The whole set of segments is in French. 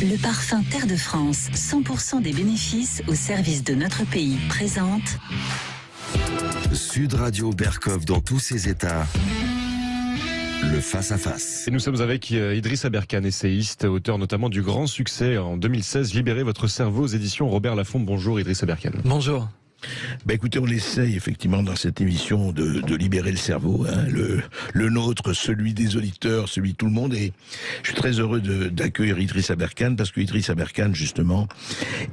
Le parfum Terre de France, 100% des bénéfices au service de notre pays, présente Sud Radio Berkov dans tous ses états. Le face-à-face. Et nous sommes avec Idriss Aberkane, essayiste, auteur notamment du grand succès en 2016, Libérez votre cerveau aux éditions Robert Laffont. Bonjour Idriss Aberkane. Bonjour. Écoutez, on essaye effectivement dans cette émission de libérer le cerveau, hein, le nôtre, celui des auditeurs, celui de tout le monde. Et je suis très heureux d'accueillir Idriss Aberkane parce que Idriss Aberkane, justement,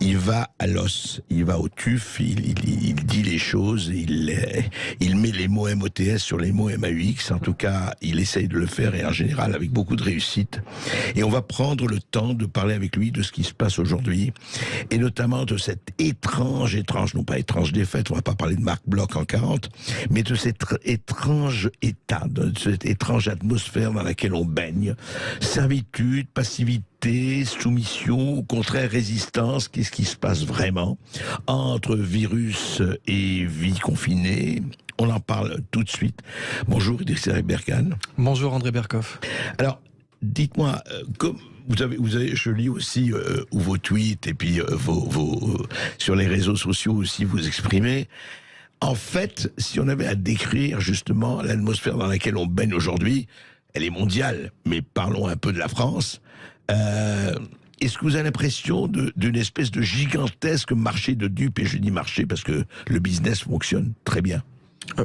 il va à l'os, il va au tuf, il dit les choses, il met les mots MOTS sur les mots MAUX. En tout cas, il essaye de le faire et en général avec beaucoup de réussite. Et on va prendre le temps de parler avec lui de ce qui se passe aujourd'hui et notamment de cette étrange, non pas étrange défaite, on va pas parler de Marc Bloch en 40, mais de cet étrange état, de cette étrange atmosphère dans laquelle on baigne. Servitude, passivité, soumission, au contraire résistance. Qu'est-ce qui se passe vraiment entre virus et vie confinée? On en parle tout de suite. Bonjour Idriss Aberkane. Bonjour André Berkov. Alors, dites-moi, comme vous avez, je lis aussi vos tweets et puis sur les réseaux sociaux aussi vous exprimez. En fait, si on avait à décrire justement l'atmosphère dans laquelle on baigne aujourd'hui, elle est mondiale, mais parlons un peu de la France. Est-ce que vous avez l'impression d'une espèce de gigantesque marché de dupes? Et je dis marché parce que le business fonctionne très bien.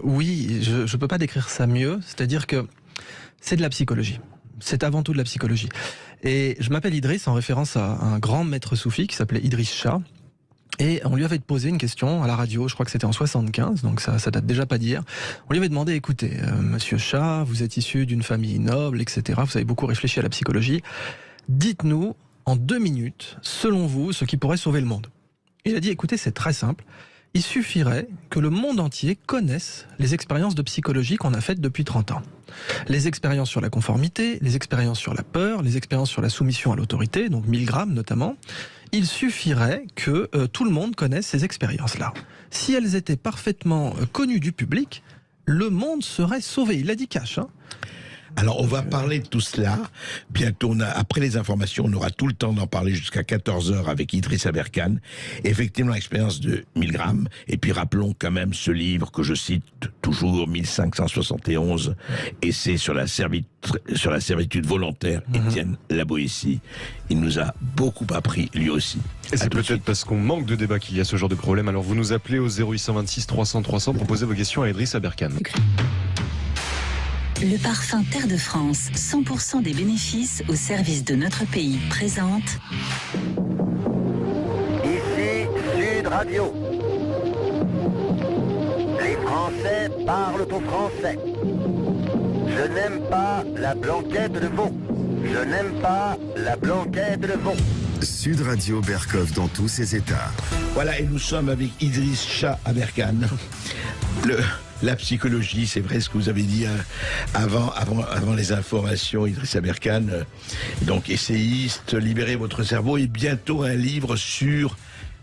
Oui, je ne peux pas décrire ça mieux. C'est-à-dire que c'est de la psychologie. C'est avant tout de la psychologie. Et je m'appelle Idriss en référence à un grand maître soufi qui s'appelait Idriss Shah. Et on lui avait posé une question à la radio, je crois que c'était en 75, donc ça date déjà pas d'hier. On lui avait demandé, écoutez, monsieur Shah, vous êtes issu d'une famille noble, etc. Vous avez beaucoup réfléchi à la psychologie. Dites-nous, en 2 minutes, selon vous, ce qui pourrait sauver le monde. Il a dit, écoutez, c'est très simple. Il suffirait que le monde entier connaisse les expériences de psychologie qu'on a faites depuis 30 ans. Les expériences sur la conformité, les expériences sur la peur, les expériences sur la soumission à l'autorité, donc Milgram notamment. Il suffirait que tout le monde connaisse ces expériences-là. Si elles étaient parfaitement connues du public, le monde serait sauvé. Il l'a dit cash, hein. Alors, on va parler de tout cela. Bientôt, après les informations, on aura tout le temps d'en parler jusqu'à 14h avec Idriss Aberkane. Effectivement, l'expérience de Milgram. Et puis, rappelons quand même ce livre que je cite toujours, 1571, Essai sur la servitude volontaire, Étienne La Boétie. Il nous a beaucoup appris, lui aussi. Et c'est peut-être parce qu'on manque de débat qu'il y a ce genre de problème. Alors, vous nous appelez au 0826 300 300 pour poser vos questions à Idriss Aberkane. le parfum Terre de France, 100% des bénéfices au service de notre pays, présente Ici Sud Radio. Les Français parlent au français. Je n'aime pas la blanquette de veau. Je n'aime pas la blanquette de veau. Sud Radio Berkov dans tous ses états. Voilà, et nous sommes avec Idriss Shah Aberkane. La psychologie, c'est vrai ce que vous avez dit avant les informations, Idriss Aberkane, donc essayiste, libérez votre cerveau, et bientôt un livre sur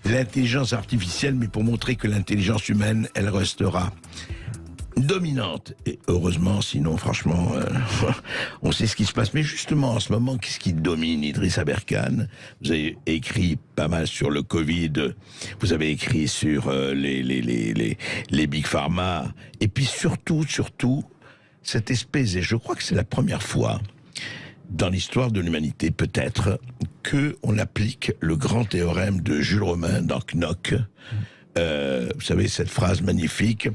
l'intelligence artificielle, mais pour montrer que l'intelligence humaine, elle restera dominante, et heureusement, sinon franchement on sait ce qui se passe. Mais justement en ce moment, qu'est-ce qui domine, Idriss Aberkane? Vous avez écrit pas mal sur le Covid, vous avez écrit sur les Big Pharma, et puis surtout cette espèce, et je crois que c'est la première fois dans l'histoire de l'humanité peut-être que on applique le grand théorème de Jules Romain dans Knock. Vous savez, cette phrase magnifique: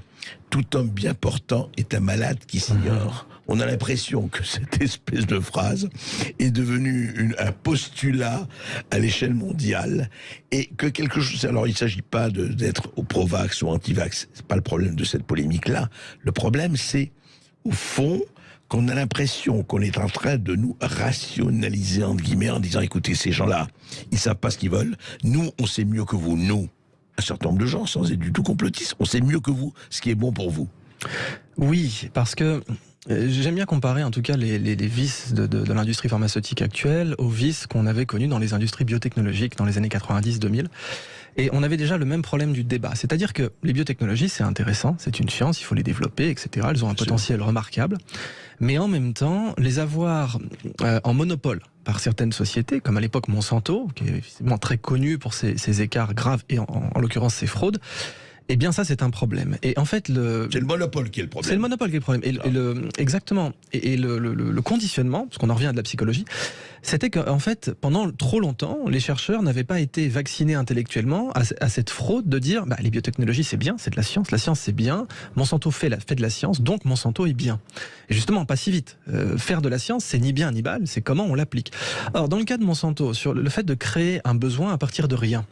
tout homme bien portant est un malade qui s'ignore. On a l'impression que cette espèce de phrase est devenue un postulat à l'échelle mondiale, et que quelque chose. Alors, il ne s'agit pas d'être au pro-vax ou anti-vax. C'est pas le problème de cette polémique-là. Le problème, c'est au fond qu'on a l'impression qu'on est en train de nous rationaliser entre guillemets en disant: écoutez, ces gens-là, ils savent pas ce qu'ils veulent. Nous, on sait mieux que vous. Nous, un certain nombre de gens, sans être du tout complotistes, on sait mieux que vous ce qui est bon pour vous. Oui, parce que J'aime bien comparer en tout cas les vices de l'industrie pharmaceutique actuelle aux vices qu'on avait connus dans les industries biotechnologiques dans les années 90-2000. Et on avait déjà le même problème du débat. C'est-à-dire que les biotechnologies, c'est intéressant, c'est une science, il faut les développer, etc. Elles ont un potentiel remarquable. Mais en même temps, les avoir en monopole par certaines sociétés, comme à l'époque Monsanto, qui est effectivement très connu pour ses écarts graves et en l'occurrence ses fraudes, eh bien ça c'est un problème. Et en fait c'est le monopole qui est le problème. C'est le monopole qui est le problème. Exactement. Et le conditionnement, parce qu'on en revient à de la psychologie, c'était qu'en fait pendant trop longtemps, les chercheurs n'avaient pas été vaccinés intellectuellement à cette fraude de dire les biotechnologies c'est bien, c'est de la science c'est bien, Monsanto fait de la science, donc Monsanto est bien. Et justement pas si vite. Faire de la science c'est ni bien ni mal, c'est comment on l'applique. Alors dans le cas de Monsanto, sur le fait de créer un besoin à partir de rien,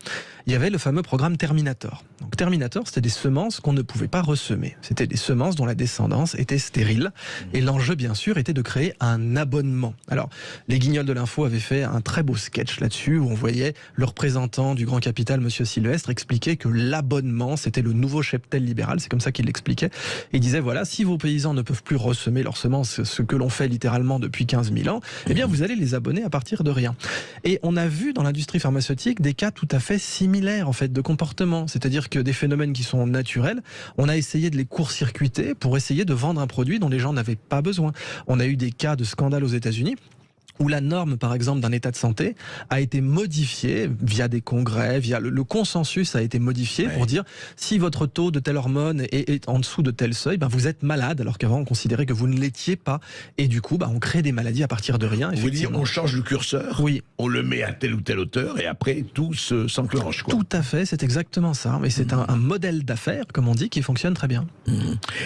il y avait le fameux programme Terminator. Donc Terminator, c'était des semences qu'on ne pouvait pas ressemer. C'était des semences dont la descendance était stérile. Et l'enjeu, bien sûr, était de créer un abonnement. Alors, les Guignols de l'info avaient fait un très beau sketch là-dessus, où on voyait le représentant du grand capital, Monsieur Sylvestre, expliquer que l'abonnement, c'était le nouveau cheptel libéral. C'est comme ça qu'il l'expliquait. Et il disait, voilà, si vos paysans ne peuvent plus ressemer leurs semences, ce que l'on fait littéralement depuis 15 000 ans, eh bien, vous allez les abonner à partir de rien. Et on a vu dans l'industrie pharmaceutique des cas tout à fait similaires, en fait, de comportement. C'est-à-dire que des phénomènes qui sont naturels, on a essayé de les court-circuiter pour essayer de vendre un produit dont les gens n'avaient pas besoin. On a eu des cas de scandale aux États-Unis où la norme, par exemple, d'un état de santé a été modifiée via des congrès, via le consensus a été modifié pour dire si votre taux de telle hormone est en dessous de tel seuil, vous êtes malade, alors qu'avant on considérait que vous ne l'étiez pas. Et du coup, on crée des maladies à partir de rien. Vous voulez dire, on change le curseur, oui, on le met à telle ou telle hauteur, et après tout s'enclenche. Tout à fait, c'est exactement ça. Mais c'est un modèle d'affaires, comme on dit, qui fonctionne très bien.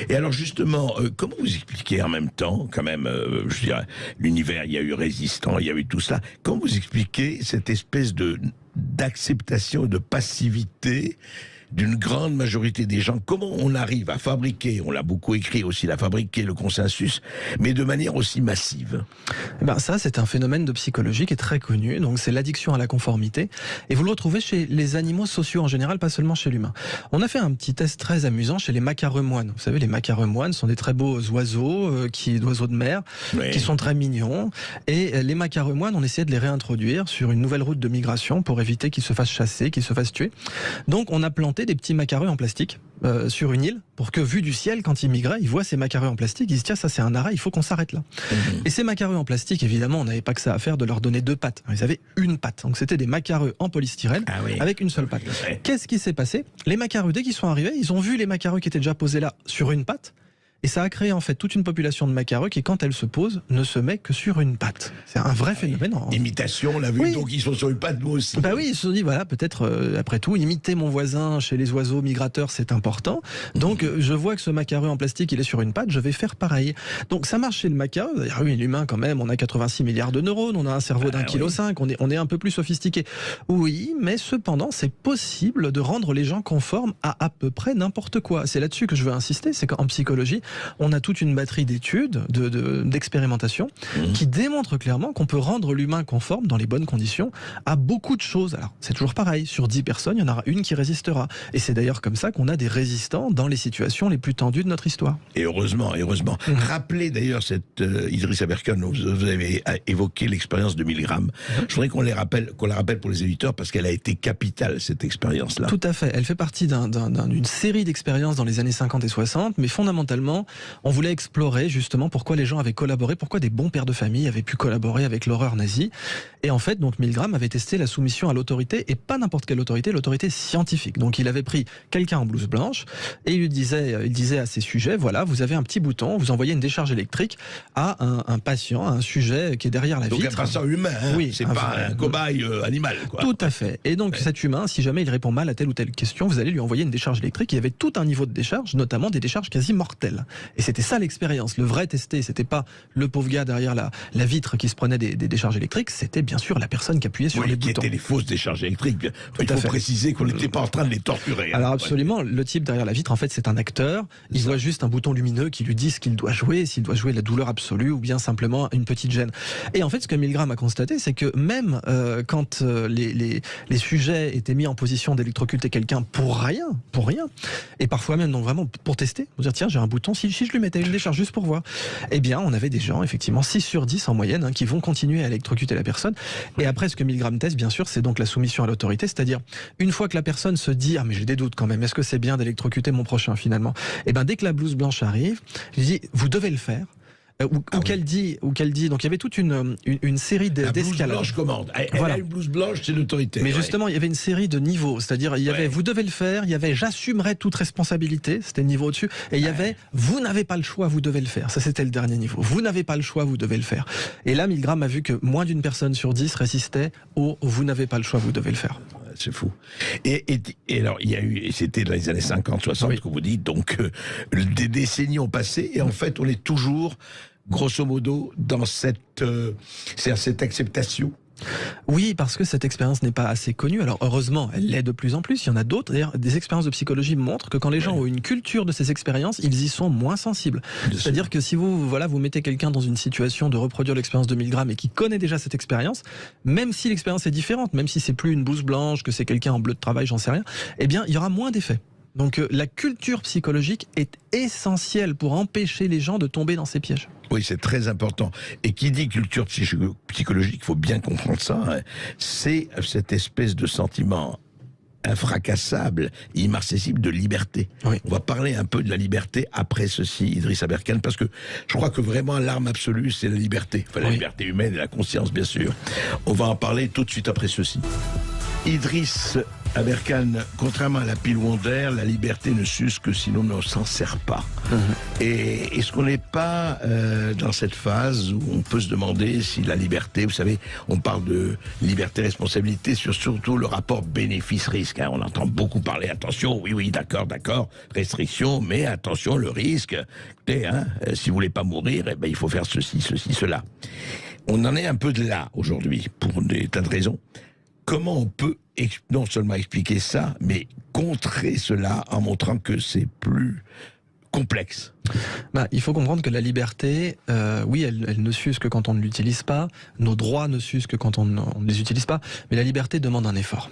Et alors justement, comment vous expliquez en même temps, quand même, je dirais, l'univers, il y a eu résistant, il y a eu tout cela. Comment vous expliquez cette espèce d'acceptation et de passivité d'une grande majorité des gens? Comment on arrive à fabriquer, on l'a beaucoup écrit aussi, à fabriquer le consensus, mais de manière aussi massive? Ça, c'est un phénomène de psychologie qui est très connu. Donc, c'est l'addiction à la conformité. Et vous le retrouvez chez les animaux sociaux en général, pas seulement chez l'humain. On a fait un petit test très amusant chez les macareux moines. Vous savez, les macareux moines sont des très beaux oiseaux, d'oiseaux de mer, qui sont très mignons. Et les macareux moines, on essayait de les réintroduire sur une nouvelle route de migration pour éviter qu'ils se fassent chasser, qu'ils se fassent tuer. Donc, on a planté des petits macareux en plastique sur une île pour que, vu du ciel, quand ils migraient, ils voient ces macareux en plastique, ils se disent tiens, ça c'est un arrêt, il faut qu'on s'arrête là. Et ces macareux en plastique, évidemment, on n'avait pas que ça à faire de leur donner 2 pattes. Ils avaient une patte. Donc c'était des macareux en polystyrène avec une seule patte. Qu'est-ce qui s'est passé? Les macareux, dès qu'ils sont arrivés, ils ont vu les macareux qui étaient déjà posés là sur une patte. Et ça a créé en fait toute une population de macareux qui, quand elle se pose, ne se met que sur une patte. C'est un vrai phénomène. Imitation, on l'a vu, donc ils sont sur une patte, nous aussi. Oui, ils se sont dit, voilà, peut-être, après tout, imiter mon voisin chez les oiseaux migrateurs, c'est important. Donc, je vois que ce macareux en plastique, il est sur une patte, je vais faire pareil. Donc, ça marche chez le macareux. Oui, l'humain, quand même, on a 86 milliards de neurones, on a un cerveau d'1,5 kg, on est un peu plus sophistiqué. Oui, mais cependant, c'est possible de rendre les gens conformes à peu près n'importe quoi. C'est là-dessus que je veux insister, c'est qu'en psychologie, on a toute une batterie d'études, d'expérimentations, qui démontrent clairement qu'on peut rendre l'humain conforme dans les bonnes conditions à beaucoup de choses. Alors, c'est toujours pareil. Sur 10 personnes, il y en aura une qui résistera. Et c'est d'ailleurs comme ça qu'on a des résistants dans les situations les plus tendues de notre histoire. Et heureusement, heureusement. Rappelez d'ailleurs cette Idriss Aberkan, vous avez évoqué l'expérience de Milgram. Je voudrais qu'on la rappelle pour les éditeurs parce qu'elle a été capitale, cette expérience-là. Tout à fait. Elle fait partie d'une série d'expériences dans les années 50 et 60, mais fondamentalement, on voulait explorer justement pourquoi les gens avaient collaboré, pourquoi des bons pères de famille avaient pu collaborer avec l'horreur nazie. Et en fait, donc Milgram avait testé la soumission à l'autorité, et pas n'importe quelle autorité, l'autorité scientifique. Donc il avait pris quelqu'un en blouse blanche, et il disait à ses sujets, voilà, vous avez un petit bouton, vous envoyez une décharge électrique à un patient, à un sujet qui est derrière la vitre. Donc un patient humain, oui, c'est pas un cobaye animal, quoi. Tout à fait. Et donc cet humain, si jamais il répond mal à telle ou telle question, vous allez lui envoyer une décharge électrique. Il y avait tout un niveau de décharge, notamment des décharges quasi mortelles. Et c'était ça l'expérience. Le vrai testé, c'était pas le pauvre gars derrière la vitre qui se prenait des décharges électriques, c'était bien sûr la personne qui appuyait sur les boutons. Qui étaient les fausses décharges électriques. Il faut préciser qu'on n'était pas en train de les torturer. Alors absolument, le type derrière la vitre, en fait, c'est un acteur. Il voit juste un bouton lumineux qui lui dit ce qu'il doit jouer, s'il doit jouer la douleur absolue ou bien simplement une petite gêne. Et en fait, ce que Milgram a constaté, c'est que même quand les sujets étaient mis en position d'électrocuter quelqu'un pour rien, et parfois même donc vraiment pour tester, pour dire tiens, j'ai un bouton, si je lui mettais une décharge juste pour voir, eh bien, on avait des gens, effectivement, 6 sur 10 en moyenne, hein, qui vont continuer à électrocuter la personne. Et après, ce que 1000 grammes test, bien sûr, c'est donc la soumission à l'autorité, c'est-à-dire, une fois que la personne se dit, ah, mais j'ai des doutes quand même, est-ce que c'est bien d'électrocuter mon prochain, finalement? Eh ben, dès que la blouse blanche arrive, je dis, vous devez le faire. Ou qu'elle dit, donc il y avait toute une série d'escalades. La blouse blanche commande. Elle a une blouse blanche, c'est l'autorité. Mais justement, il y avait une série de niveaux, c'est-à-dire il y avait vous devez le faire, il y avait j'assumerai toute responsabilité, c'était le niveau au-dessus, et il y avait vous n'avez pas le choix, vous devez le faire. Ça c'était le dernier niveau. Vous n'avez pas le choix, vous devez le faire. Et là, 1000 grammes a vu que moins d'une personne sur 10 résistait au vous n'avez pas le choix, vous devez le faire. C'est fou. Et alors, il y a eu, et c'était dans les années 50, 60 que vous dites, donc des décennies ont passé, et en fait, on est toujours, grosso modo, dans cette acceptation. Oui, parce que cette expérience n'est pas assez connue. Alors heureusement, elle l'est de plus en plus. Il y en a d'autres. D'ailleurs, des expériences de psychologie montrent que quand les gens ont une culture de ces expériences, ils y sont moins sensibles. C'est-à-dire que si vous mettez quelqu'un dans une situation de reproduire l'expérience de 1000 grammes et qui connaît déjà cette expérience, même si l'expérience est différente, même si c'est plus une blouse blanche, que c'est quelqu'un en bleu de travail, j'en sais rien, eh bien, il y aura moins d'effets. Donc la culture psychologique est essentielle pour empêcher les gens de tomber dans ces pièges. Oui, c'est très important. Et qui dit culture psychologique, il faut bien comprendre ça, hein, c'est cette espèce de sentiment infracassable, immarcessible de liberté. Oui. On va parler un peu de la liberté après ceci, Idriss Aberkane, parce que je crois que vraiment l'arme absolue, c'est la liberté. Enfin, la liberté humaine et la conscience, bien sûr. On va en parler tout de suite après ceci. Idriss Aberkane, contrairement à la pile Wonder, la liberté ne s'use que si l'on ne s'en sert pas. Et est-ce qu'on n'est pas dans cette phase où on peut se demander si la liberté, vous savez, on parle de liberté-responsabilité sur surtout le rapport bénéfice-risque. Hein, on entend beaucoup parler, attention, oui, d'accord, restriction, mais attention, le risque. Écoutez, hein, si vous voulez pas mourir, eh ben, il faut faire ceci, cela. On en est un peu de là aujourd'hui, pour des tas de raisons. Comment on peut non seulement expliquer ça, mais contrer cela en montrant que c'est plus complexe? Il faut comprendre que la liberté, oui, elle ne s'use que quand on ne l'utilise pas, nos droits ne s'usent que quand on ne les utilise pas, mais la liberté demande un effort.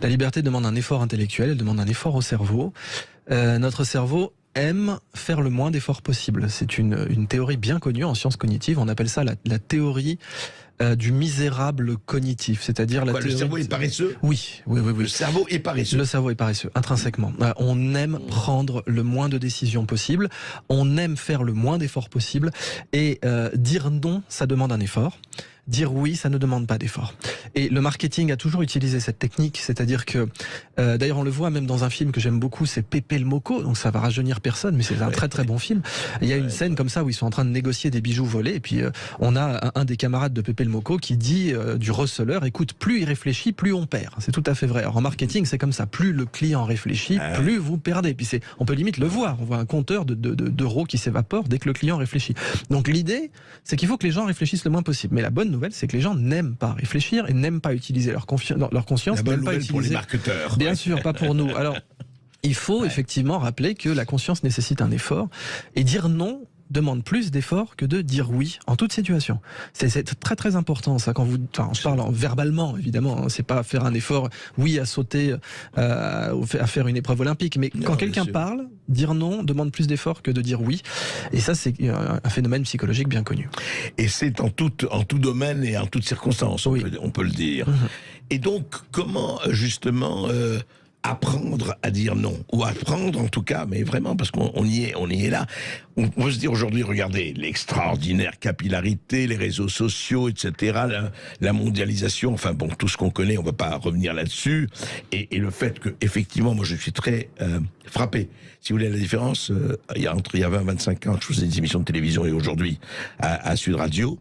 La liberté demande un effort intellectuel, elle demande un effort au cerveau. Notre cerveau aime faire le moins d'efforts possible. C'est une théorie bien connue en sciences cognitives, on appelle ça la théorie du misérable cognitif, c'est-à-dire la théorie... Le cerveau est paresseux ? Oui. Le cerveau est paresseux. Le cerveau est paresseux, intrinsèquement. On aime prendre le moins de décisions possible, on aime faire le moins d'efforts possible, et dire non, ça demande un effort. Dire oui, ça ne demande pas d'effort. Et le marketing a toujours utilisé cette technique, c'est-à-dire que, d'ailleurs on le voit même dans un film que j'aime beaucoup, c'est Pépé le Moco, donc ça va rajeunir personne, mais c'est un très très bon film. Il y a une scène comme ça où ils sont en train de négocier des bijoux volés, et puis on a un des camarades de Pépé le Moco qui dit du receleur, écoute, plus il réfléchit, plus on perd. C'est tout à fait vrai. Alors en marketing, c'est comme ça, plus le client réfléchit, plus vous perdez. Puis on peut limite le voir, on voit un compteur d'euros qui s'évapore dès que le client réfléchit. Donc l'idée, c'est qu'il faut que les gens réfléchissent le moins possible. Mais la bonne nouvelle, c'est que les gens n'aiment pas réfléchir et n'aiment pas utiliser leur conscience. La bonne nouvelle pour les marketeurs. Bien sûr, pas pour nous. Alors, il faut effectivement rappeler que la conscience nécessite un effort, et dire non demande plus d'efforts que de dire oui en toute situation. C'est très très important ça, quand je parle verbalement évidemment, hein, c'est pas faire un effort, oui, à sauter, à faire une épreuve olympique, mais quand quelqu'un parle, dire non demande plus d'efforts que de dire oui, et ça c'est un phénomène psychologique bien connu. Et c'est en tout domaine et en toutes circonstances, on peut le dire. Et donc, comment justement apprendre à dire non, ou apprendre en tout cas, mais vraiment, parce qu'on y est là. On peut se dire aujourd'hui, regardez, l'extraordinaire capillarité, les réseaux sociaux, etc., la mondialisation, enfin bon, tout ce qu'on connaît, on ne va pas revenir là-dessus, et le fait que, effectivement, moi je suis très frappé. Si vous voulez la différence, il y a 20-25 ans, je faisais des émissions de télévision, et aujourd'hui, à Sud Radio,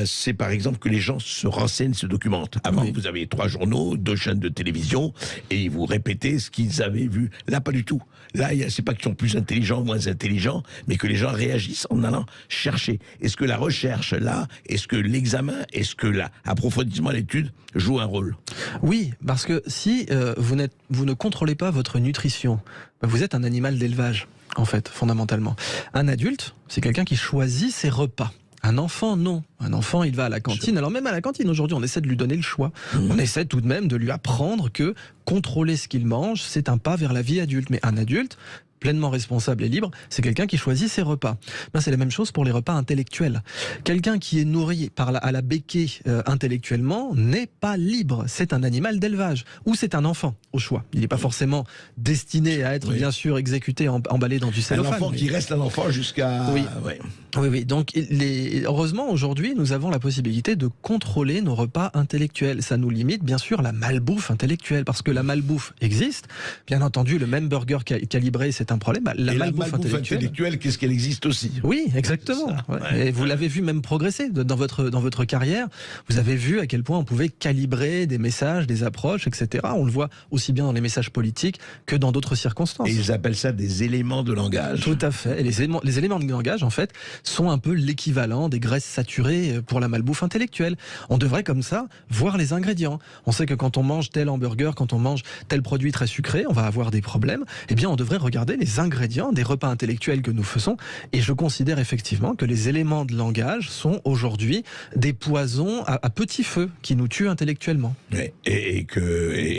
c'est par exemple que les gens se renseignent, se documentent. Avant, vous avez 3 journaux, 2 chaînes de télévision, et ils vous répétaient ce qu'ils avaient vu. Là, pas du tout. Là, c'est pas qu'ils sont plus intelligents ou moins intelligents, mais que les gens réagissent en allant chercher. Est-ce que la recherche, là, est-ce que l'examen, est-ce que l'approfondissement à l'étude joue un rôle? Oui, parce que si vous ne contrôlez pas votre nutrition, vous êtes un animal d'élevage, en fait, fondamentalement. Un adulte, c'est quelqu'un qui choisit ses repas. Un enfant, non. Un enfant, il va à la cantine. Alors même à la cantine, aujourd'hui, on essaie de lui donner le choix. On essaie tout de même de lui apprendre que contrôler ce qu'il mange, c'est un pas vers la vie adulte. Mais un adulte, pleinement responsable et libre, c'est quelqu'un qui choisit ses repas. Ben, c'est la même chose pour les repas intellectuels. Quelqu'un qui est nourri à la béquée intellectuellement n'est pas libre. C'est un animal d'élevage. Ou c'est un enfant, au choix. Il n'est pas forcément destiné à être, bien sûr, exécuté, emballé dans du cellophane. Un enfant qui reste un enfant jusqu'à... Oui. Oui. Donc, heureusement, aujourd'hui, nous avons la possibilité de contrôler nos repas intellectuels. Ça nous limite, bien sûr, la malbouffe intellectuelle. Parce que la malbouffe existe. Bien entendu, le même burger calibré, c'est un problème. La malbouffe intellectuelle, qu'est-ce qu'elle existe aussi? Oui, exactement. Et vous l'avez vu même progresser dans votre carrière. Vous avez vu à quel point on pouvait calibrer des messages, des approches, etc. On le voit aussi bien dans les messages politiques que dans d'autres circonstances. Et ils appellent ça des éléments de langage. Tout à fait. Et les éléments de langage, en fait, sont un peu l'équivalent des graisses saturées pour la malbouffe intellectuelle. On devrait, comme ça, voir les ingrédients. On sait que quand on mange tel hamburger, quand on mange tel produit très sucré, on va avoir des problèmes. Eh bien, on devrait regarder les ingrédients des repas intellectuels que nous faisons. Et je considère effectivement que les éléments de langage sont aujourd'hui des poisons à petit feu qui nous tuent intellectuellement. Et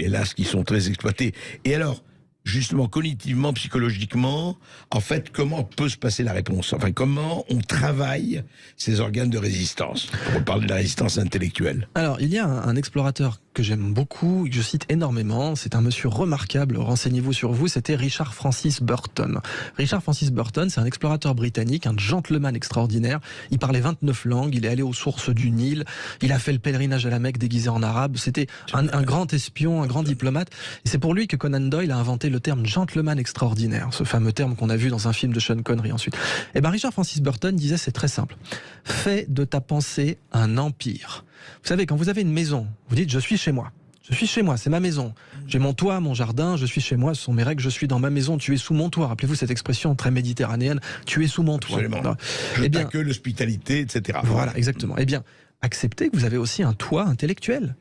hélas, qui sont très exploités. Et alors, justement, cognitivement, psychologiquement, en fait, comment peut se passer la réponse? Enfin, comment on travaille ces organes de résistance? On parle de la résistance intellectuelle. Alors, il y a un explorateur que j'aime beaucoup, que je cite énormément, c'est un monsieur remarquable, renseignez-vous sur vous, c'était Richard Francis Burton. Richard Francis Burton, c'est un explorateur britannique, un gentleman extraordinaire, il parlait 29 langues, il est allé aux sources du Nil, il a fait le pèlerinage à la Mecque déguisé en arabe, c'était un grand espion, un grand diplomate, et c'est pour lui que Conan Doyle a inventé le terme gentleman extraordinaire, ce fameux terme qu'on a vu dans un film de Sean Connery ensuite. Et bien Richard Francis Burton disait, c'est très simple, fais de ta pensée un empire. Vous savez, quand vous avez une maison, vous dites, je suis chez moi. Je suis chez moi, c'est ma maison. J'ai mon toit, mon jardin, je suis chez moi, ce sont mes règles, je suis dans ma maison, tu es sous mon toit. Rappelez-vous cette expression très méditerranéenne, tu es sous mon toit. Absolument. Je t'accueille l'hospitalité, etc. Voilà, exactement. Eh bien, acceptez que vous avez aussi un toit intellectuel.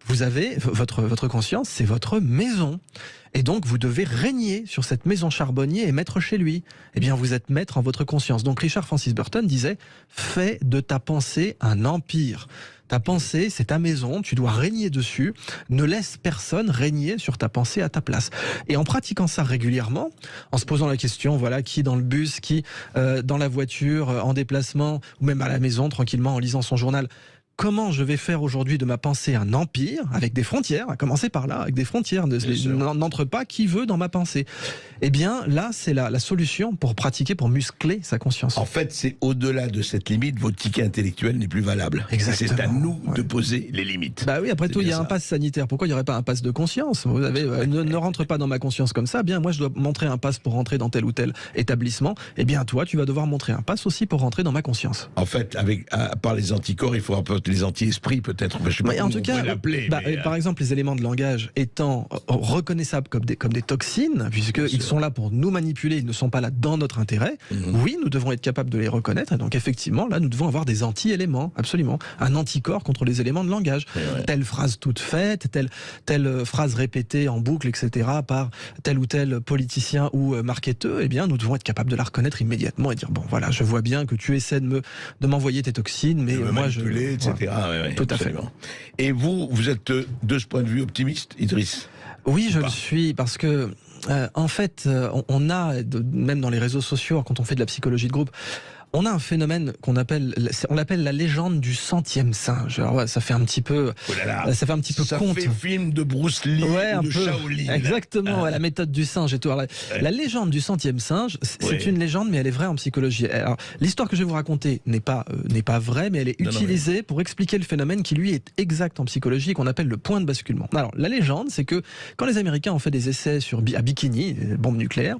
Vous avez, votre conscience, c'est votre maison. Et donc, vous devez régner sur cette maison charbonnier et maître chez lui. Eh bien, vous êtes maître en votre conscience. Donc, Richard Francis Burton disait, fais de ta pensée un empire. Ta pensée, c'est ta maison, tu dois régner dessus. Ne laisse personne régner sur ta pensée à ta place. Et en pratiquant ça régulièrement, en se posant la question, voilà, qui dans le bus, qui dans la voiture, en déplacement, ou même à la maison, tranquillement, en lisant son journal, comment je vais faire aujourd'hui de ma pensée un empire, avec des frontières, à commencer par là, avec des frontières, n'entre pas qui veut dans ma pensée. Eh bien, là, c'est la solution pour pratiquer, pour muscler sa conscience. En fait, c'est au-delà de cette limite, votre ticket intellectuel n'est plus valable. Exactement. C'est à nous de poser les limites. Bah oui, après tout, il y a un pass sanitaire. Pourquoi il n'y aurait pas un pass de conscience? Vous avez, ne rentre pas dans ma conscience comme ça. Bien, moi, je dois montrer un pass pour rentrer dans tel ou tel établissement. Eh bien, toi, tu vas devoir montrer un pass aussi pour rentrer dans ma conscience. En fait, par les anticorps, il faut un peu les anti-esprits, peut-être. Je sais pas en tout cas, par exemple, les éléments de langage étant reconnaissables comme des toxines, puisqu'ils sont là pour nous manipuler, ils ne sont pas là dans notre intérêt. Oui, nous devons être capables de les reconnaître. Et donc, effectivement, là, nous devons avoir des anti-éléments, absolument. Un anticorps contre les éléments de langage. Telle phrase toute faite, telle phrase répétée en boucle, etc., par tel ou tel politicien ou marketeur, eh bien, nous devons être capables de la reconnaître immédiatement et dire, bon, voilà, je vois bien que tu essaies de m'envoyer tes toxines, mais moi, manipuler, etc. Voilà. Tout à fait. Et vous êtes, de ce point de vue, optimiste, Idriss? Oui, je le suis, parce que en fait, on a, même dans les réseaux sociaux, quand on fait de la psychologie de groupe, on a un phénomène on l'appelle la légende du 100e singe. Alors ouais, ça fait un petit peu, ça fait un petit peu conte. Ça fait film de Bruce Lee, ou de Shaolin. Exactement, la méthode du singe et tout. Alors, la légende du 100e singe, c'est une légende, mais elle est vraie en psychologie. Alors, l'histoire que je vais vous raconter n'est pas vraie, mais elle est utilisée pour expliquer le phénomène qui lui est exact en psychologie, qu'on appelle le point de basculement. Alors, la légende, c'est que quand les Américains ont fait des essais à Bikini, bombes nucléaires,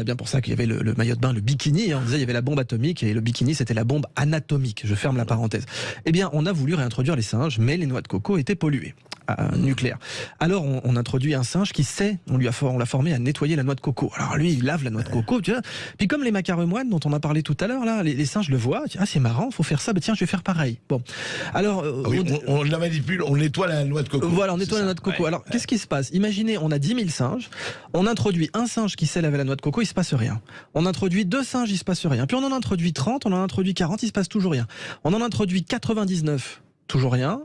bien pour ça qu'il y avait le maillot de bain, le bikini, on disait il y avait la bombe atomique et le bikini c'était la bombe anatomique, je ferme la parenthèse. Eh bien on a voulu réintroduire les singes, mais les noix de coco étaient polluées. Nucléaire. Alors on introduit un singe qui sait, on l'a formé à nettoyer la noix de coco. Alors lui il lave la noix de coco, tu vois. Puis comme les macaremoines dont on a parlé tout à l'heure là, les singes le voient, c'est marrant, faut faire ça, tiens je vais faire pareil. Bon, alors on la manipule, on nettoie la noix de coco. Voilà, on nettoie la noix de coco. Alors qu'est-ce qui se passe? Imaginez, on a 10 000 singes, on introduit un singe qui sait laver la noix de coco, il se passe rien. On introduit 2 singes, il se passe rien. Puis on en introduit 30, on en introduit 40, il se passe toujours rien. On en introduit 99, toujours rien.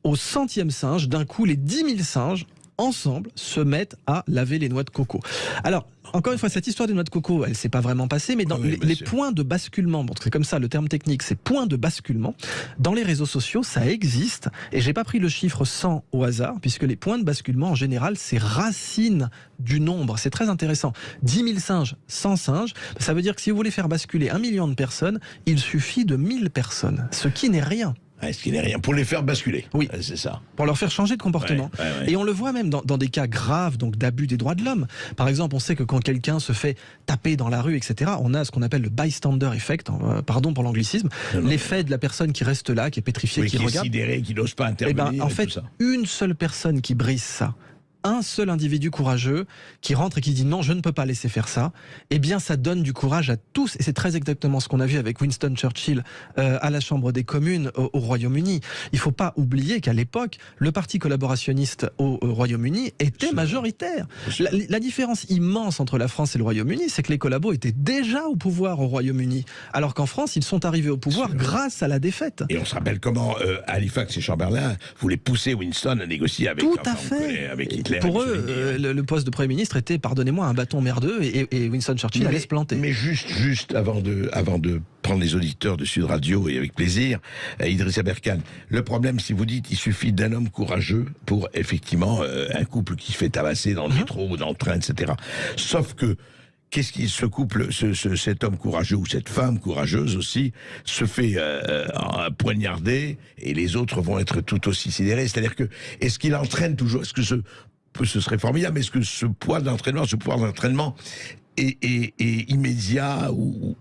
Au 100e singe, d'un coup, les 10 000 singes ensemble, se mettent à laver les noix de coco. Alors, encore une fois, cette histoire des noix de coco, elle s'est pas vraiment passée, mais dans les points de basculement, bon, c'est comme ça le terme technique, c'est points de basculement, dans les réseaux sociaux, ça existe, et j'ai pas pris le chiffre 100 au hasard, puisque les points de basculement, en général, c'est racine du nombre, c'est très intéressant. 10 000 singes, 100 singes, ça veut dire que si vous voulez faire basculer 1 million de personnes, il suffit de 1000 personnes, ce qui n'est rien. Ce qui n'est rien, pour les faire basculer. Oui, c'est ça. Pour leur faire changer de comportement. Ouais. Et on le voit même dans des cas graves, donc d'abus des droits de l'homme. Par exemple, on sait que quand quelqu'un se fait taper dans la rue, etc., on a ce qu'on appelle le bystander effect, pardon pour l'anglicisme, l'effet de la personne qui reste là, qui est pétrifiée, qui regarde. Qui est sidéré, qui n'ose pas intervenir. En fait, une seule personne qui brise ça, un seul individu courageux qui rentre et qui dit non, je ne peux pas laisser faire ça, eh bien ça donne du courage à tous. Et c'est très exactement ce qu'on a vu avec Winston Churchill à la Chambre des communes au Royaume-Uni. Il ne faut pas oublier qu'à l'époque, le parti collaborationniste au Royaume-Uni était majoritaire. La différence immense entre la France et le Royaume-Uni, c'est que les collabos étaient déjà au pouvoir au Royaume-Uni, alors qu'en France, ils sont arrivés au pouvoir grâce à la défaite. Et on se rappelle comment Halifax et Chamberlain voulaient pousser Winston à négocier avec, avec Hitler. Pour eux, le poste de Premier ministre était, pardonnez-moi, un bâton merdeux et Winston Churchill allait se planter. Mais juste avant de prendre les auditeurs de Sud Radio, et avec plaisir, Idriss Aberkane, le problème, si vous dites, il suffit d'un homme courageux pour, effectivement, un couple qui se fait tabasser dans le métro ou dans le train, etc. Sauf que, qu'est-ce qui ce couple, cet homme courageux ou cette femme courageuse aussi, se fait poignarder et les autres vont être tout aussi sidérés. C'est-à-dire que, est-ce qu'il entraîne toujours, est-ce que ce serait formidable, mais est-ce que ce poids d'entraînement, ce pouvoir d'entraînement est immédiat ou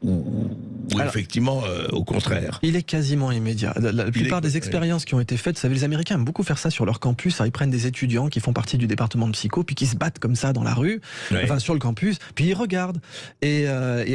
alors, effectivement au contraire? Il est quasiment immédiat. La plupart des expériences qui ont été faites, vous savez, les Américains aiment beaucoup faire ça sur leur campus. Ils prennent des étudiants qui font partie du département de psycho, puis qui se battent comme ça dans la rue, enfin sur le campus, puis ils regardent. Et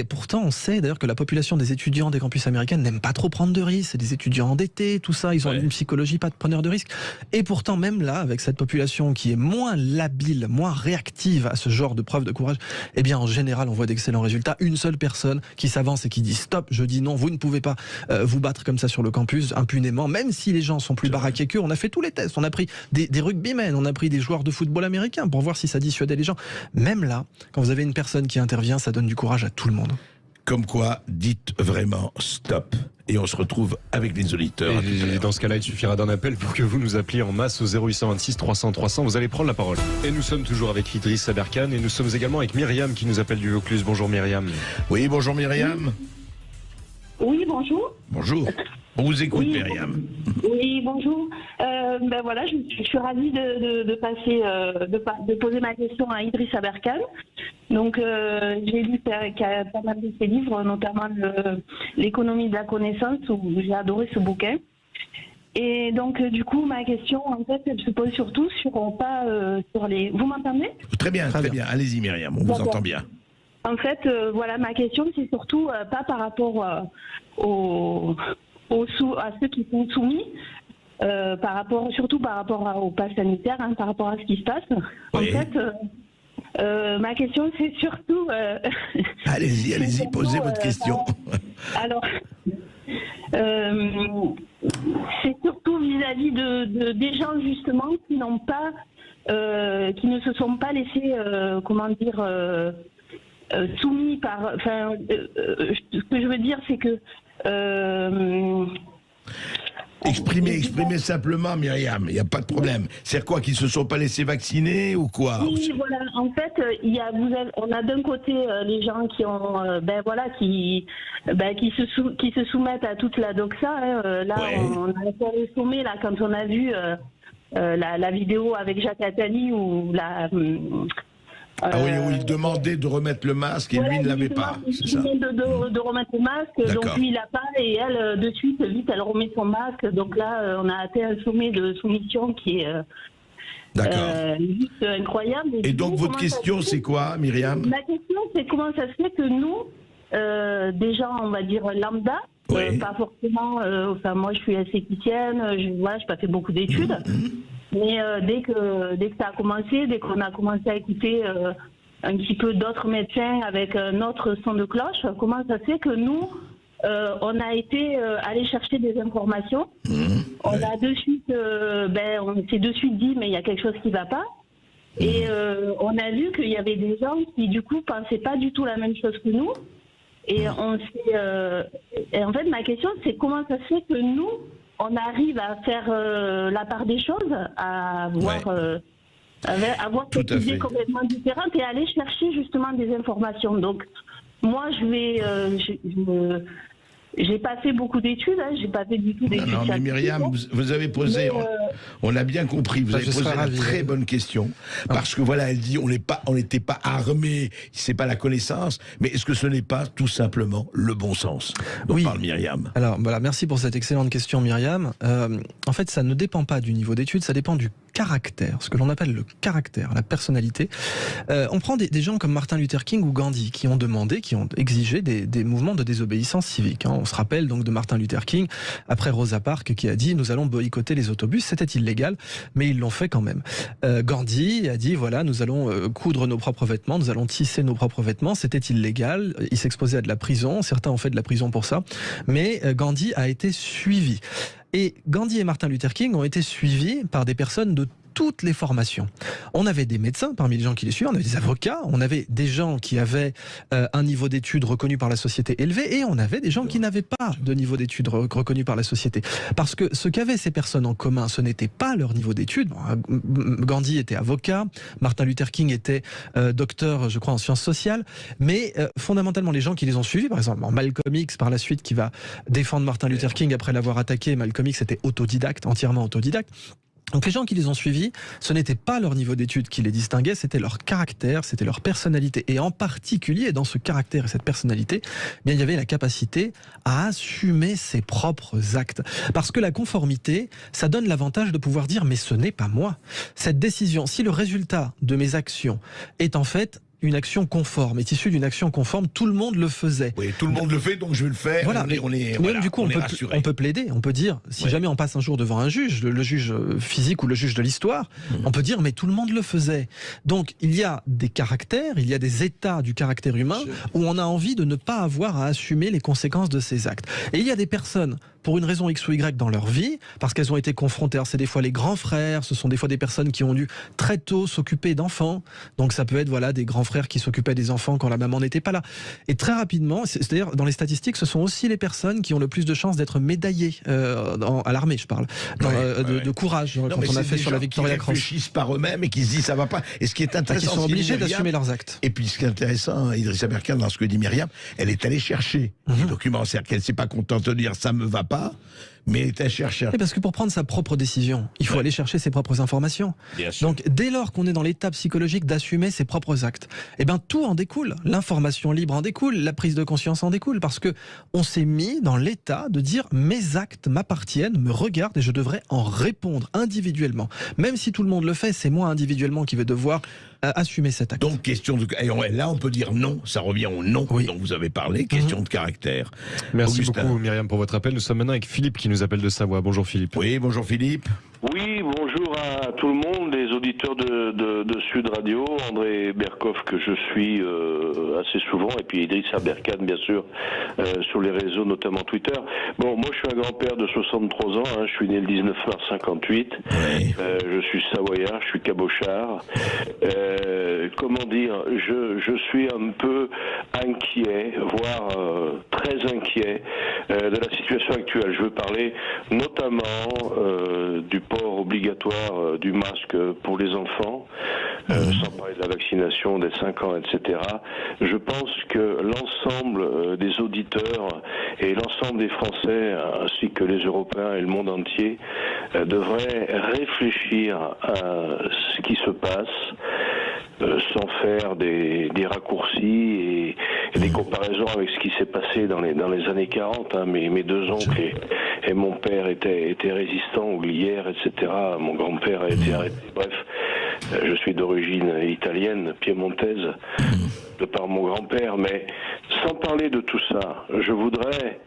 pourtant, on sait d'ailleurs que la population des étudiants des campus américains n'aime pas trop prendre de risques. C'est des étudiants endettés, tout ça. Ils ont une psychologie pas de preneurs de risques. Et pourtant, même là, avec cette population qui est moins labile, moins réactive à ce genre de preuve de courage, eh bien, en général, on voit d'excellents résultats. Une seule personne qui s'avance et qui dit stop, je dis non, vous ne pouvez pas vous battre comme ça sur le campus impunément, même si les gens sont plus baraqués qu'eux. On a fait tous les tests, on a pris des rugbymen, on a pris des joueurs de football américains pour voir si ça dissuadait les gens. Même là, quand vous avez une personne qui intervient, ça donne du courage à tout le monde. Comme quoi, dites vraiment stop. Et on se retrouve avec les auditeurs. Et dans ce cas-là, il suffira d'un appel pour que vous nous appeliez en masse au 0826 300 300. Vous allez prendre la parole. Et nous sommes toujours avec Idriss Aberkane et nous sommes également avec Myriam qui nous appelle du Vaucluse. Bonjour Myriam. Oui, bonjour Myriam. Oui, bonjour. Bonjour. On vous écoute, oui, Myriam. Oui, bonjour. Ben voilà, je suis ravie de poser ma question à Idriss Aberkane. Donc, j'ai lu qu'il y a pas mal de ses livres, notamment L'économie de la connaissance, où j'ai adoré ce bouquin. Et donc, du coup, ma question, en fait, elle se pose surtout sur les... Vous m'entendez ? Très bien. Allez-y, Myriam, on vous entend bien. En fait, voilà, ma question, c'est surtout pas par rapport à ceux qui sont soumis, surtout par rapport au pass sanitaire, par rapport à ce qui se passe. Oui. En fait, ma question, c'est surtout... Allez-y, posez votre question. Alors, c'est surtout vis-à-vis des gens, justement, qui n'ont pas... qui ne se sont pas laissés, soumis par... Enfin, ce que je veux dire, c'est que... Exprimez simplement, Myriam, il n'y a pas de problème. C'est quoi, qu'ils ne se sont pas laissés vacciner ou quoi? Oui, voilà. En fait, on a d'un côté les gens qui ont, qui se soumettent à toute la doxa. On a fait le sommet là quand on a vu la vidéo avec Jacques Attali où où il demandait de remettre le masque et lui ne l'avait pas. C'est ça. De remettre le masque, donc lui il l'a pas et elle de suite vite elle remet son masque. Donc là on a atteint un sommet de soumission qui est juste incroyable. Et donc votre question c'est quoi, Myriam? Ma question c'est comment ça se fait que nous, des gens on va dire lambda, pas forcément, moi je suis esthéticienne, je n'ai pas fait beaucoup d'études. Mais dès que ça a commencé, dès qu'on a commencé à écouter un petit peu d'autres médecins avec un autre son de cloche, comment ça se fait que nous, on a été aller chercher des informations. On a de suite, on s'est de suite dit mais il y a quelque chose qui ne va pas. Et on a vu qu'il y avait des gens qui, du coup, pensaient pas du tout la même chose que nous. Et et en fait, ma question, c'est comment ça se fait que nous, on arrive à faire la part des choses, à avoir cette idée complètement différente et aller chercher justement des informations. Donc, moi, j'ai pas fait beaucoup d'études, j'ai pas fait du tout d'études. Non, mais Myriam, vous avez posé, on a bien compris, vous avez posé une très bonne question, parce que voilà, elle dit, on n'était pas armé, c'est pas la connaissance, mais est-ce que ce n'est pas tout simplement le bon sens dont parle Myriam? Alors voilà, merci pour cette excellente question, Myriam. En fait, ça ne dépend pas du niveau d'études, ça dépend du caractère, ce que l'on appelle le caractère, la personnalité. On prend des gens comme Martin Luther King ou Gandhi qui ont demandé, qui ont exigé des mouvements de désobéissance civique. On se rappelle donc de Martin Luther King après Rosa Parks qui a dit nous allons boycotter les autobus, c'était illégal, mais ils l'ont fait quand même. Gandhi a dit voilà nous allons coudre nos propres vêtements, nous allons tisser nos propres vêtements, c'était illégal, il s'exposait à de la prison, certains ont fait de la prison pour ça, mais Gandhi a été suivi. Et Gandhi et Martin Luther King ont été suivis par des personnes de toutes les formations. On avait des médecins parmi les gens qui les suivaient, on avait des avocats, on avait des gens qui avaient un niveau d'études reconnu par la société élevé et on avait des gens qui n'avaient pas de niveau d'études reconnu par la société. Parce que ce qu'avaient ces personnes en commun, ce n'était pas leur niveau d'études. Gandhi était avocat, Martin Luther King était docteur, je crois, en sciences sociales, mais fondamentalement les gens qui les ont suivis, par exemple Malcolm X par la suite qui va défendre Martin Luther King après l'avoir attaqué, Malcolm X était autodidacte, entièrement autodidacte. Donc les gens qui les ont suivis, ce n'était pas leur niveau d'études qui les distinguait, c'était leur caractère, c'était leur personnalité. Et en particulier, dans ce caractère et cette personnalité, bien, il y avait la capacité à assumer ses propres actes. Parce que la conformité, ça donne l'avantage de pouvoir dire « mais ce n'est pas moi ». Cette décision, si le résultat de mes actions est en fait une action conforme, est issue d'une action conforme, tout le monde le faisait. Oui, tout le monde le fait, donc je vais le faire. Voilà. Du coup, on peut plaider, on peut dire, si jamais on passe un jour devant un juge, le juge physique ou le juge de l'histoire, on peut dire, mais tout le monde le faisait. Donc, il y a des caractères, il y a des états du caractère humain où on a envie de ne pas avoir à assumer les conséquences de ses actes. Et il y a des personnes, pour une raison X ou Y dans leur vie, parce qu'elles ont été confrontées, alors c'est des fois les grands frères, ce sont des fois des personnes qui ont dû très tôt s'occuper d'enfants, donc ça peut être voilà des grands frères qui s'occupaient des enfants quand la maman n'était pas là. Et très rapidement, c'est-à-dire dans les statistiques, ce sont aussi les personnes qui ont le plus de chances d'être médaillées, à l'armée je parle, de courage, quand on a fait sur la Victoria Cross. Ils réfléchissent par eux-mêmes et qui se disent ça va pas. Et ce qui est intéressant, ils sont obligés d'assumer leurs actes. Et puis ce qui est intéressant, Idrissa Berkane, dans ce que dit Myriam, elle est allée chercher les documents, c'est-à-dire qu'elle ne s'est pas contente de dire ça me va pas, mais elle est allée chercher. Parce que pour prendre sa propre décision, il faut aller chercher ses propres informations. Donc dès lors qu'on est dans l'étape psychologique d'assumer ses propres actes, eh ben tout en découle. L'information libre en découle, la prise de conscience en découle, parce que on s'est mis dans l'état de dire mes actes m'appartiennent, me regardent et je devrais en répondre individuellement. Même si tout le monde le fait, c'est moi individuellement qui vais devoir assumer cet acte. Donc question de... Et là on peut dire non, ça revient au non dont vous avez parlé, question de caractère. Merci beaucoup Myriam pour votre appel. Nous sommes maintenant avec Philippe qui nous appelle de Savoie. Bonjour Philippe. Oui, bonjour Philippe. Oui, bonjour à tout le monde, les auditeurs de Sud Radio, André Berkoff que je suis assez souvent, et puis Idrissa Berkane bien sûr, sur les réseaux, notamment Twitter. Bon, moi je suis un grand-père de 63 ans, je suis né le 19 mars 58, je suis savoyard, je suis cabochard. Comment dire, je suis un peu inquiet, voire très inquiet de la situation actuelle. Je veux parler notamment du port obligatoire du masque pour les enfants, sans parler de la vaccination des 5 ans, etc. Je pense que l'ensemble des auditeurs et l'ensemble des Français, ainsi que les Européens et le monde entier, devraient réfléchir à ce qui se passe, sans faire des raccourcis et des comparaisons avec ce qui s'est passé dans les années 40. Mes deux oncles et mon père étaient résistants aux glières, etc. Mon grand-père a été arrêté. Bref, je suis d'origine italienne, piémontaise, de par mon grand-père. Mais sans parler de tout ça, je voudrais,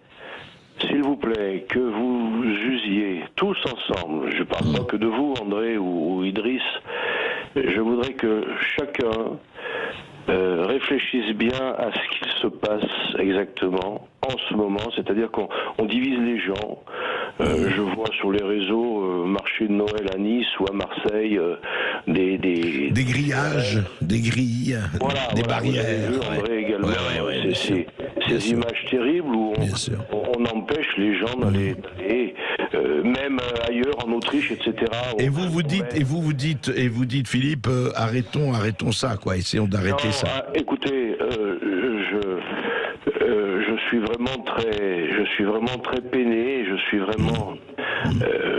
s'il vous plaît, que vous usiez tous ensemble, je ne parle pas que de vous, André ou Idriss, je voudrais que chacun réfléchisse bien à ce qu'il se passe exactement en ce moment, c'est-à-dire qu'on divise les gens, Je vois sur les réseaux, marché de Noël à Nice ou à Marseille, des grillages, des grilles, des barrières. Vous avez vu, André, également, ces images terribles où on empêche les gens d'aller, même ailleurs, en Autriche, etc. Et vous dites, Philippe, arrêtons ça, quoi. Essayons d'arrêter ça. Écoutez, je suis vraiment très peiné. Je suis vraiment.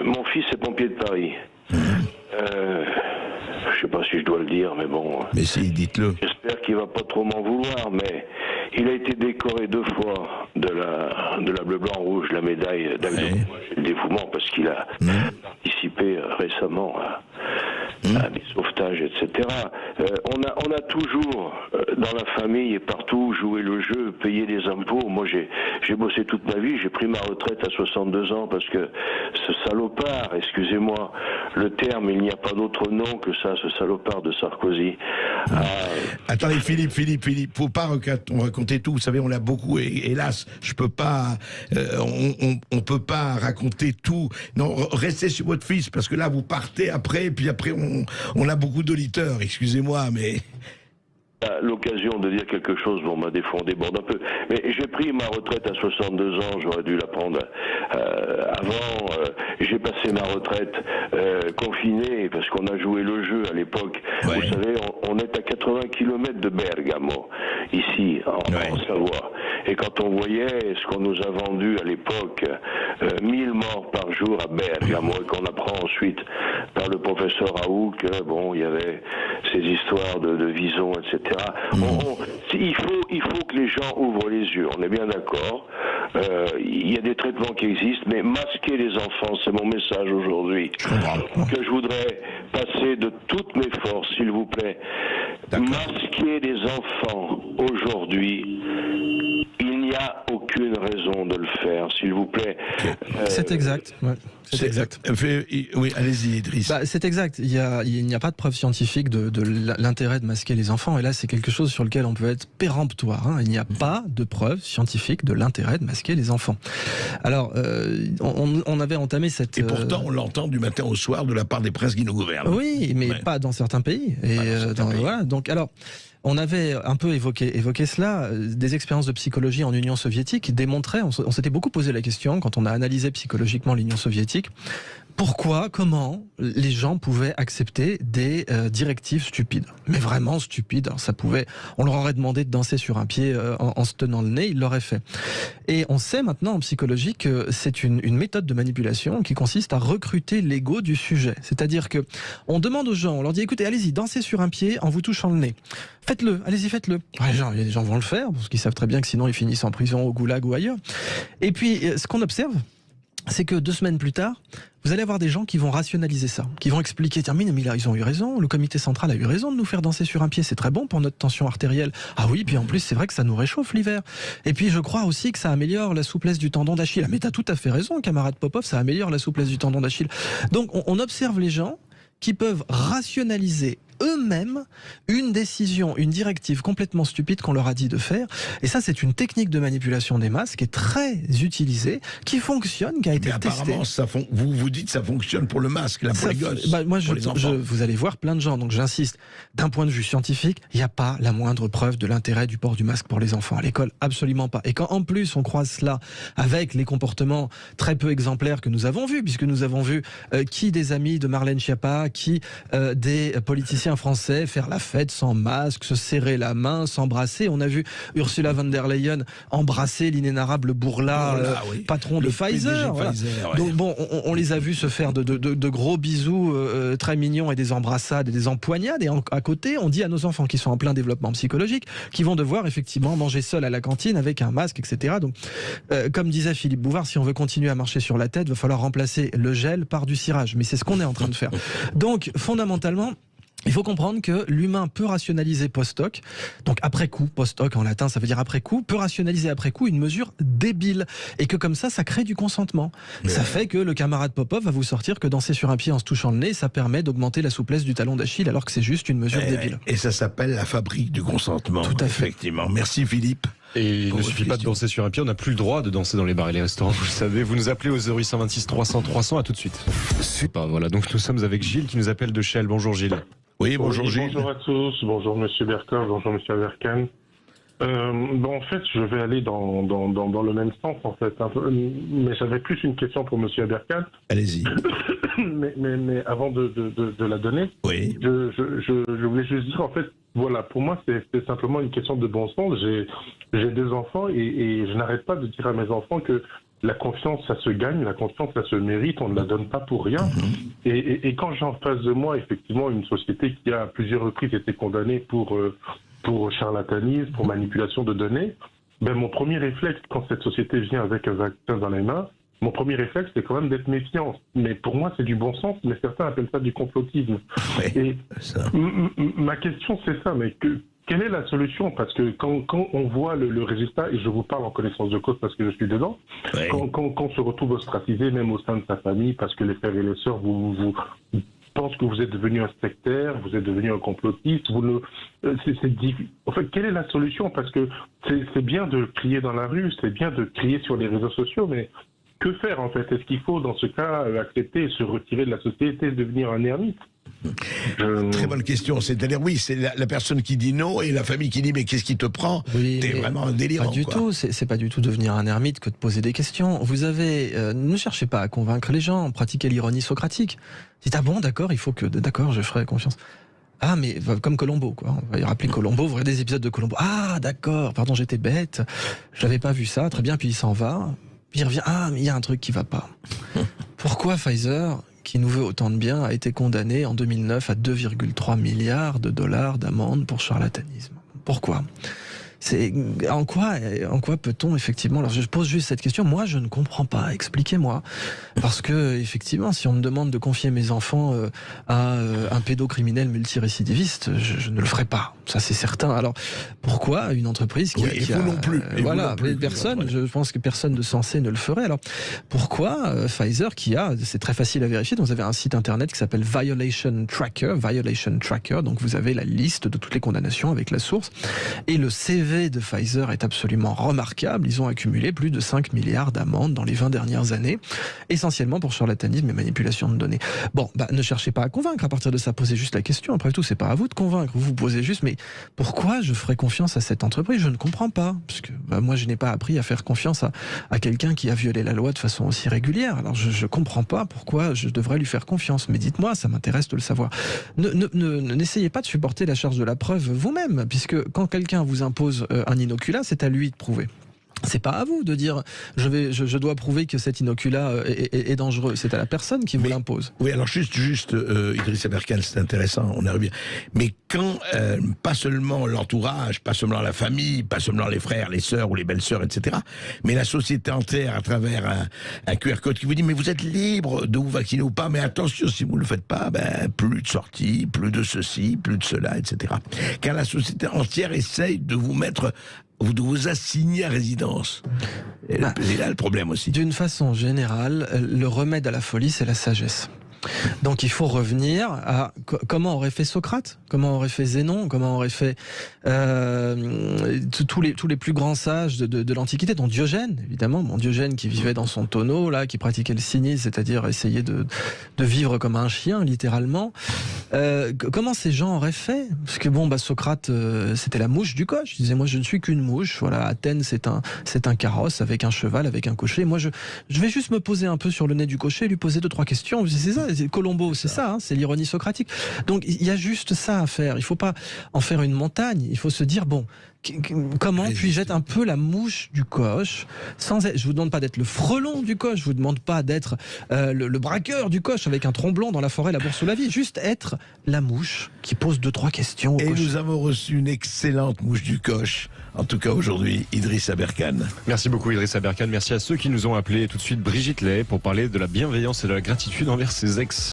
Mon fils est pompier de Paris. Je sais pas si je dois le dire, mais bon. Mais si, dites-le. J'espère qu'il va pas trop m'en vouloir, mais il a été décoré 2 fois de la bleu blanc rouge, la médaille du dévouement, parce qu'il a participé récemment à des sauvetages, etc. On a toujours, dans la famille et partout, joué le jeu, payé les impôts. Moi, j'ai bossé toute ma vie, j'ai pris ma retraite à 62 ans parce que ce salopard, excusez-moi le terme, il n'y a pas d'autre nom que ça, ce salopard de Sarkozy. Attendez, Philippe, faut pas raconter tout. Vous savez, on l'a beaucoup, hélas, je peux pas, on peut pas raconter tout. Non, restez sur votre fils, parce que là, vous partez après, puis après, on a beaucoup d'auditeurs, excusez-moi, mais... L'occasion de dire quelque chose, bon, des fois on déborde un peu, mais j'ai pris ma retraite à 62 ans, j'aurais dû la prendre avant, j'ai passé ma retraite confiné, parce qu'on a joué le jeu à l'époque. Vous savez, on est à 80 km de Bergamo, ici, en Savoie, et quand on voyait ce qu'on nous a vendu à l'époque, 1000 morts par jour à Bergamo, et qu'on apprend ensuite par le professeur Raoult que, bon, il y avait ces histoires de visons, etc. Il faut que les gens ouvrent les yeux, on est bien d'accord. Il y a des traitements qui existent, mais masquer les enfants, c'est mon message aujourd'hui. Que je voudrais passer de toutes mes forces, s'il vous plaît. Masquer les enfants aujourd'hui, il n'y a aucune raison de le faire, s'il vous plaît. C'est exact. Ouais. C'est exact. Oui, allez-y, Idriss. C'est exact. Il n'y a pas de preuve scientifique de l'intérêt de masquer les enfants. Et là, c'est quelque chose sur lequel on peut être péremptoire. Il n'y a pas de preuve scientifique de l'intérêt de masquer les enfants. Alors, on avait entamé cette... Et pourtant, on l'entend du matin au soir de la part des princes qui nous gouvernent. Oui, mais pas dans certains pays. Et voilà. Donc, alors... On avait un peu évoqué cela, des expériences de psychologie en Union soviétique qui démontraient, on s'était beaucoup posé la question quand on a analysé psychologiquement l'Union soviétique, pourquoi, comment les gens pouvaient accepter des directives stupides, mais vraiment stupides. Alors on leur aurait demandé de danser sur un pied en se tenant le nez, ils l'auraient fait. Et on sait maintenant en psychologie que c'est une méthode de manipulation qui consiste à recruter l'ego du sujet. C'est-à-dire que on demande aux gens, on leur dit écoutez, allez-y, dansez sur un pied en vous touchant le nez. Faites-le, allez-y, faites-le. Il y a des gens vont le faire parce qu'ils savent très bien que sinon ils finissent en prison, au goulag ou ailleurs. Et puis ce qu'on observe, c'est que 2 semaines plus tard, vous allez avoir des gens qui vont rationaliser ça, qui vont expliquer, tiens, mais là, ils ont eu raison, le comité central a eu raison de nous faire danser sur un pied, c'est très bon pour notre tension artérielle. Ah oui, puis en plus, c'est vrai que ça nous réchauffe l'hiver. Et puis, je crois aussi que ça améliore la souplesse du tendon d'Achille. Ah, mais t'as tout à fait raison, camarade Popov, ça améliore la souplesse du tendon d'Achille. Donc, on observe les gens qui peuvent rationaliser eux-mêmes une décision, une directive complètement stupide qu'on leur a dit de faire. Et ça, c'est une technique de manipulation des masses qui est très utilisée, qui fonctionne, qui a été testée. Apparemment, vous dites que ça fonctionne pour le masque, pour les gosses. Moi, vous allez voir plein de gens, donc j'insiste, d'un point de vue scientifique, il n'y a pas la moindre preuve de l'intérêt du port du masque pour les enfants à l'école, absolument pas. Et quand en plus on croise cela avec les comportements très peu exemplaires que nous avons vus, puisque nous avons vu qui des amis de Marlène Schiappa, qui des politiciens français faire la fête sans masque, se serrer la main, s'embrasser. On a vu Ursula von der Leyen embrasser l'inénarrable Bourla, patron de Pfizer. Voilà. Donc bon, on les a vus se faire de gros bisous très mignons et des embrassades et des empoignades. Et à côté, on dit à nos enfants qui sont en plein développement psychologique, qui vont devoir effectivement manger seuls à la cantine avec un masque, etc. Donc, comme disait Philippe Bouvard, si on veut continuer à marcher sur la tête, il va falloir remplacer le gel par du cirage. Mais c'est ce qu'on est en train de faire. Donc, fondamentalement, il faut comprendre que l'humain peut rationaliser post-hoc, donc après coup, post-hoc en latin ça veut dire après coup, peut rationaliser après coup une mesure débile, et que comme ça crée du consentement. Ça fait que le camarade Popov va vous sortir que danser sur un pied en se touchant le nez, ça permet d'augmenter la souplesse du talon d'Achille, alors que c'est juste une mesure débile. Et ça s'appelle la fabrique du consentement. Tout à fait. Effectivement. Merci Philippe. Et il Pour ne votre suffit pas de question. danser sur un pied, on n'a plus le droit de danser dans les bars et les restaurants, vous le savez. Vous nous appelez au 0826 300 300, à tout de suite. Super, voilà, donc nous sommes avec Gilles qui nous appelle de Chelles. Bonjour Gilles. Oui, bonjour Oui, Gilles. bonjour à tous, bonjour Monsieur Berkov, bonjour Monsieur Avercan. En fait, je vais aller dans le même sens, en fait. Mais j'avais plus une question pour Monsieur Avercan. Allez-y. mais avant de la donner, Oui. je voulais juste dire, en fait, voilà, pour moi, c'est simplement une question de bon sens. J'ai 2 enfants et je n'arrête pas de dire à mes enfants que la confiance, ça se gagne, la confiance, ça se mérite, on ne la donne pas pour rien. Et quand j'ai en face de moi, effectivement, une société qui a à plusieurs reprises été condamnée pour charlatanisme, pour manipulation de données, ben mon premier réflexe, quand cette société vient avec un vaccin dans les mains, mon premier réflexe, c'est quand même d'être méfiant. Mais pour moi, c'est du bon sens, mais certains appellent ça du complotisme. Oui, Et ça. ma question, c'est ça, mais quelle est la solution? Parce que quand on voit le résultat, et je vous parle en connaissance de cause parce que je suis dedans, Oui. quand on se retrouve ostracisé, même au sein de sa famille, parce que les frères et les sœurs vous pensent que vous êtes devenu un sectaire, vous êtes devenu un complotiste, c'est difficile. En fait, quelle est la solution? Parce que c'est bien de crier dans la rue, c'est bien de crier sur les réseaux sociaux, mais que faire en fait? Est-ce qu'il faut dans ce cas accepter et se retirer de la société, devenir un ermite? Très bonne question. C'est-à-dire, oui, c'est la personne qui dit non et la famille qui dit mais qu'est-ce qui te prend? Oui, T'es mais vraiment un délirant. Pas du quoi. tout, c'est pas du tout devenir un ermite que de poser des questions. Vous avez, ne cherchez pas à convaincre les gens, pratiquez l'ironie socratique. Dites, ah bon, d'accord, d'accord, je ferai confiance. Ah, mais comme Colombo, quoi. On va y rappeler Colombo, vous voyez des épisodes de Colombo. Ah, d'accord, pardon, j'étais bête, j'avais pas vu ça, très bien, puis il s'en va. Puis il revient, ah, mais il y a un truc qui va pas. Pourquoi Pfizer, qui nous veut autant de bien, a été condamné en 2009 à 2,3 milliards de dollars d'amende pour charlatanisme? Pourquoi? C'est en quoi peut-on effectivement? Alors je pose juste cette question. Moi, je ne comprends pas. Expliquez-moi. Parce que effectivement, si on me demande de confier mes enfants à un pédocriminel multirécidiviste, je ne le ferai pas. Ça, c'est certain. Alors pourquoi une entreprise qui Oui, qui et vous non plus. Et vous voilà, non plus, personne. après. Je pense que personne de sensé ne le ferait. Alors pourquoi Pfizer, c'est très facile à vérifier. Donc, vous avez un site internet qui s'appelle Violation Tracker. Donc vous avez la liste de toutes les condamnations avec la source et le CV de Pfizer est absolument remarquable. Ils ont accumulé plus de 5 milliards d'amendes dans les 20 dernières années, essentiellement pour charlatanisme et manipulation de données. Bon, ne cherchez pas à convaincre. À partir de ça, posez juste la question. Après tout, c'est pas à vous de convaincre. Vous posez juste, mais pourquoi je ferais confiance à cette entreprise? Je ne comprends pas. Parce que moi, je n'ai pas appris à faire confiance à quelqu'un qui a violé la loi de façon aussi régulière. Alors, je comprends pas pourquoi je devrais lui faire confiance. Mais dites-moi, ça m'intéresse de le savoir. N'essayez pas de supporter la charge de la preuve vous-même, puisque quand quelqu'un vous impose un inoculat, c'est à lui de prouver. C'est pas à vous de dire je dois prouver que cet inoculat est dangereux. C'est à la personne qui vous l'impose. Oui, alors juste Idriss Aberkan, c'est intéressant, on y revient. Mais quand, pas seulement l'entourage, pas seulement la famille, pas seulement les frères, les sœurs ou les belles-sœurs, etc., mais la société entière à travers un QR code qui vous dit mais vous êtes libre de vous vacciner ou pas, mais attention, si vous ne le faites pas, plus de sorties, plus de ceci, plus de cela, etc. Car la société entière essaye de vous mettre... de vous assigner à résidence. Et là, le problème aussi. D'une façon générale, le remède à la folie, c'est la sagesse. Donc il faut revenir à comment aurait fait Socrate, comment aurait fait Zénon, comment aurait fait tous les plus grands sages de l'Antiquité, dont Diogène, évidemment, Diogène qui vivait dans son tonneau, là, qui pratiquait le cynisme, c'est-à-dire essayer de vivre comme un chien, littéralement. Comment ces gens auraient fait? Parce que Socrate, c'était la mouche du coche. Il disait, moi je ne suis qu'une mouche, voilà, Athènes c'est un carrosse avec un cheval, avec un cocher. Moi je vais juste me poser un peu sur le nez du cocher et lui poser 2-3 questions. C'est ça, Colombo, c'est ça, c'est l'ironie socratique. Donc il y a juste ça à faire. Il faut pas en faire une montagne. Il faut se dire, comment puis-je être un peu la mouche du coche sans être, je vous demande pas d'être le frelon du coche, je vous demande pas d'être le braqueur du coche avec un tromblon dans la forêt, la bourse ou la vie, juste être la mouche qui pose 2-3 questions au Et cocher. nous avons reçu une excellente mouche du coche, en tout cas aujourd'hui, Idriss Aberkan. Merci beaucoup Idriss Aberkan, merci à ceux qui nous ont appelés. Tout de suite Brigitte Lay pour parler de la bienveillance et de la gratitude envers ses ex.